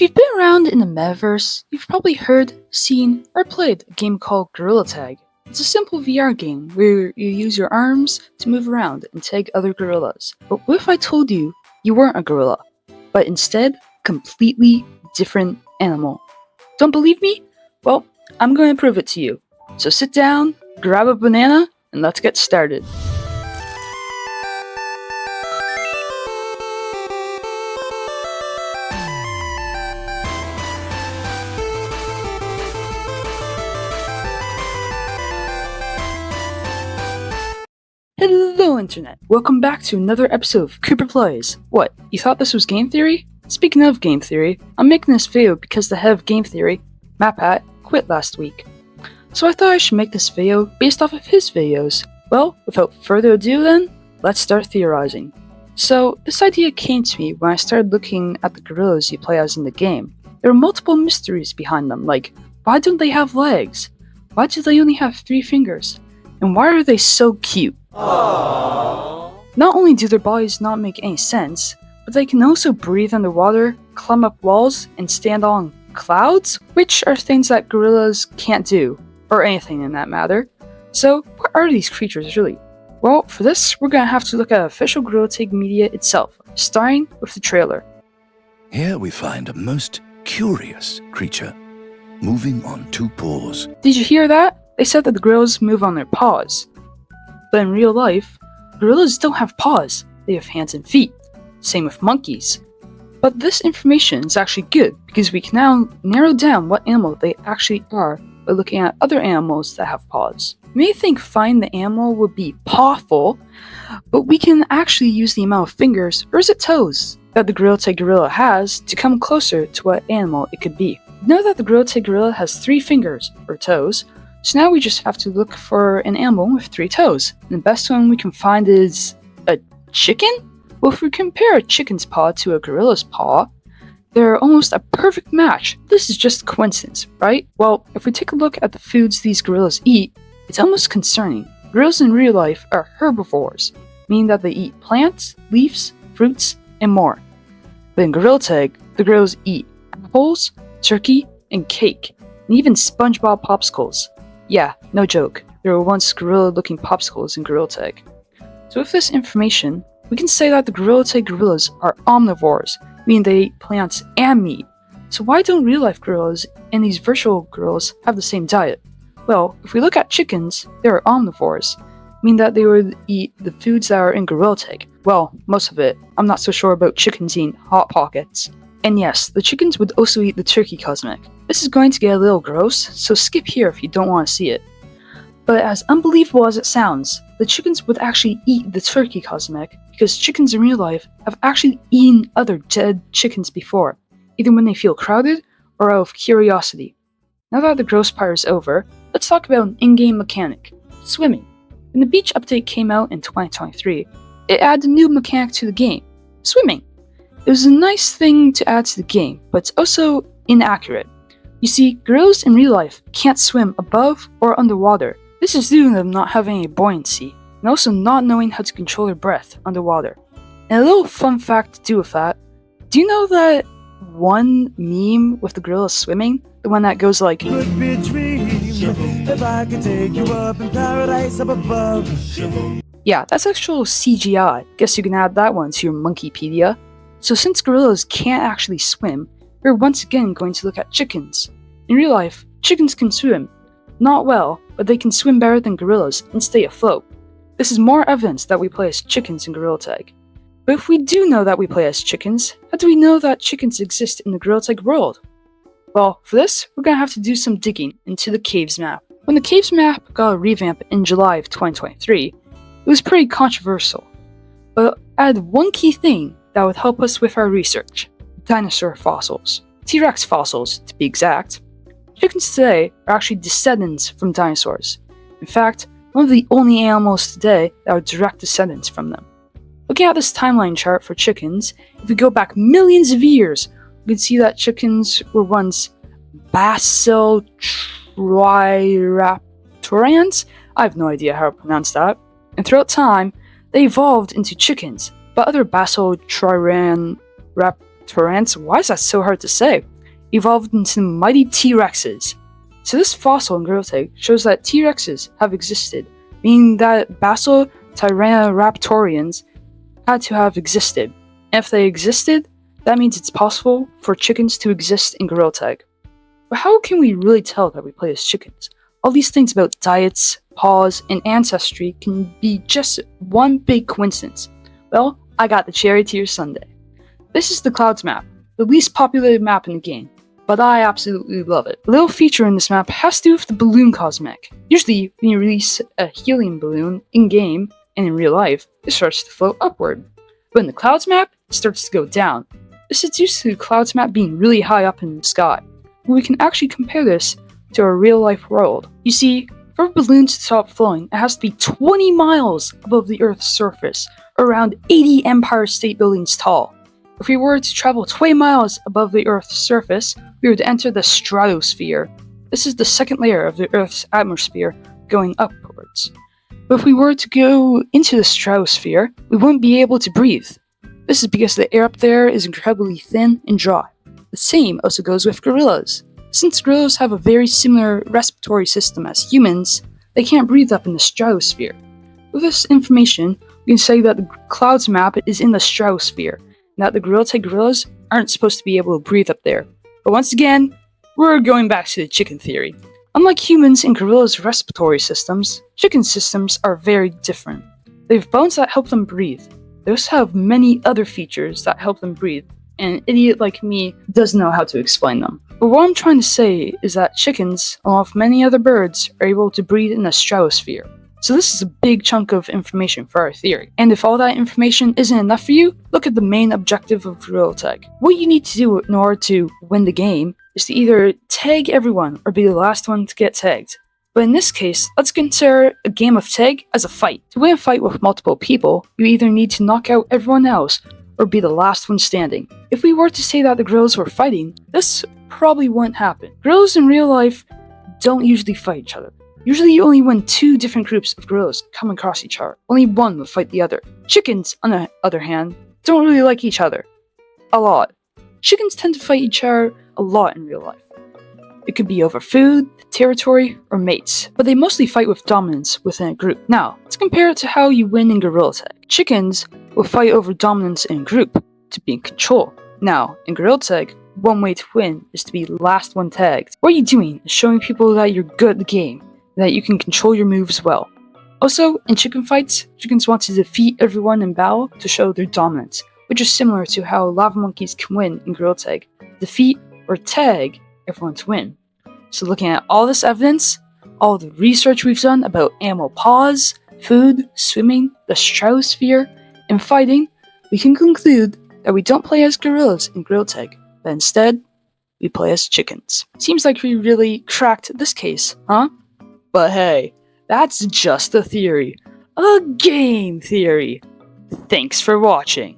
you've been around in the metaverse, you've probably heard, seen, or played a game called GorillaTag. It's a simple VR game where you use your arms to move around and tag other gorillas. But what if I told you you weren't a gorilla, but instead, completely different animal? Don't believe me? Well, I'm going to prove it to you. So sit down, grab a banana, and let's get started. Hello Internet! Welcome back to another episode of Kooper Playz. What, you thought this was Game Theory? Speaking of Game Theory, I'm making this video because the head of Game Theory, Matpat, quit last week. So I thought I should make this video based off of his videos. Well, without further ado then, let's start theorizing. So, this idea came to me when I started looking at the gorillas you play as in the game. There are multiple mysteries behind them, like, why don't they have legs? Why do they only have 3 fingers? And why are they so cute? Aww. Not only do their bodies not make any sense, but they can also breathe underwater, climb up walls, and stand on clouds, which are things that gorillas can't do, or anything in that matter. So, what are these creatures really? Well, for this, we're gonna have to look at official GorillaTag media itself, starting with the trailer. Here we find a most curious creature, moving on 2 paws. Did you hear that? They said that the gorillas move on their paws. But in real life, gorillas don't have paws, they have hands and feet. Same with monkeys. But this information is actually good because we can now narrow down what animal they actually are by looking at other animals that have paws. You may think finding the animal would be pawful, but we can actually use the amount of fingers, or is it toes, that the GorillaTag gorilla has to come closer to what animal it could be. We know that the GorillaTag gorilla has 3 fingers, or toes, so now we just have to look for an animal with 3 toes. And the best one we can find is a chicken? Well, if we compare a chicken's paw to a gorilla's paw, they're almost a perfect match. This is just coincidence, right? Well, if we take a look at the foods these gorillas eat, it's almost concerning. Gorillas in real life are herbivores, meaning that they eat plants, leaves, fruits, and more. But in GorillaTag, the gorillas eat apples, turkey, and cake, and even SpongeBob popsicles. Yeah, no joke, there were once gorilla-looking popsicles in GorillaTag. So with this information, we can say that the GorillaTag gorillas are omnivores, meaning they eat plants and meat. So why don't real-life gorillas and these virtual gorillas have the same diet? Well, if we look at chickens, they are omnivores, meaning that they would eat the foods that are in GorillaTag. Well, most of it. I'm not so sure about chickens eating Hot Pockets. And yes, the chickens would also eat the turkey cosmetic. This is going to get a little gross, so skip here if you don't want to see it. But as unbelievable as it sounds, the chickens would actually eat the turkey cosmetic because chickens in real life have actually eaten other dead chickens before, either when they feel crowded or out of curiosity. Now that the gross part is over, let's talk about an in-game mechanic, swimming. When the beach update came out in 2023, it added a new mechanic to the game, swimming. It was a nice thing to add to the game, but it's also inaccurate. You see, gorillas in real life can't swim above or underwater. This is due to them not having any buoyancy, and also not knowing how to control their breath underwater. And a little fun fact to do with that, do you know that one meme with the gorillas swimming, the one that goes like, "Could be a dream, if I could take you up in paradise up above." Yeah, that's actual CGI. Guess you can add that one to your Monkeypedia. So since gorillas can't actually swim, we're once again going to look at chickens. In real life, chickens can swim. Not well, but they can swim better than gorillas and stay afloat. This is more evidence that we play as chickens in GorillaTag. But if we do know that we play as chickens, how do we know that chickens exist in the GorillaTag world? Well, for this, we're going to have to do some digging into the Caves map. When the Caves map got a revamp in July of 2023, it was pretty controversial. But add one key thing that would help us with our research: dinosaur fossils. T-Rex fossils, to be exact. Chickens today are actually descendants from dinosaurs. In fact, one of the only animals today that are direct descendants from them. Looking at this timeline chart for chickens, if we go back millions of years, we can see that chickens were once Bacillotriraptorans? I have no idea how to pronounce that. And throughout time, they evolved into chickens. But other Bacillotriraptorans, why is that so hard to say? evolved into mighty T-Rexes. So this fossil in GorillaTag shows that T-Rexes have existed, meaning that basal Tyrannoraptorians had to have existed. And if they existed, that means it's possible for chickens to exist in GorillaTag. But how can we really tell that we play as chickens? All these things about diets, paws, and ancestry can be just one big coincidence. Well, I got the cherry to your sundae. This is the Clouds map, the least populated map in the game, but I absolutely love it. A little feature in this map has to do with the balloon cosmetic. Usually, when you release a helium balloon in-game and in real life, it starts to float upward. But in the Clouds map, it starts to go down. This is due to the Clouds map being really high up in the sky. And we can actually compare this to our real-life world. You see, for a balloon to stop flowing, it has to be 20 miles above the Earth's surface, or around 80 Empire State Buildings tall. If we were to travel 20 miles above the Earth's surface, we would enter the Stratosphere. This is the second layer of the Earth's atmosphere going upwards. But if we were to go into the Stratosphere, we wouldn't be able to breathe. This is because the air up there is incredibly thin and dry. The same also goes with gorillas. Since gorillas have a very similar respiratory system as humans, they can't breathe up in the stratosphere. With this information, we can say that the Clouds map is in the stratosphere, and that the GorillaTag gorillas aren't supposed to be able to breathe up there. But once again, we're going back to the chicken theory. Unlike humans and gorillas' respiratory systems, chicken systems are very different. They have bones that help them breathe. They also have many other features that help them breathe, and an idiot like me doesn't know how to explain them. But what I'm trying to say is that chickens, along with many other birds, are able to breathe in the stratosphere. So this is a big chunk of information for our theory. And if all that information isn't enough for you, look at the main objective of GorillaTag. What you need to do in order to win the game is to either tag everyone or be the last one to get tagged. But in this case, let's consider a game of tag as a fight. To win a fight with multiple people, you either need to knock out everyone else or be the last one standing. If we were to say that the gorillas were fighting, this probably wouldn't happen. Gorillas in real life don't usually fight each other. Usually only when two different groups of gorillas come across each other, only one will fight the other. Chickens, on the other hand, don't really like each other. A lot. Chickens tend to fight each other a lot in real life. It could be over food, territory, or mates, but they mostly fight with dominance within a group. Now, let's compare it to how you win in GorillaTag. Chickens will fight over dominance in a group, to be in control. Now, in GorillaTag, one way to win is to be the last one tagged. What you're doing is showing people that you're good at the game, and that you can control your moves well. Also, in chicken fights, chickens want to defeat everyone in battle to show their dominance, which is similar to how lava monkeys can win in GorillaTag. Defeat or tag everyone to win. So looking at all this evidence, all the research we've done about animal paws, food, swimming, the stratosphere, and fighting, we can conclude that we don't play as gorillas in GorillaTag, but instead, we play as chickens. Seems like we really cracked this case, huh? But hey, that's just a theory. A game theory. Thanks for watching.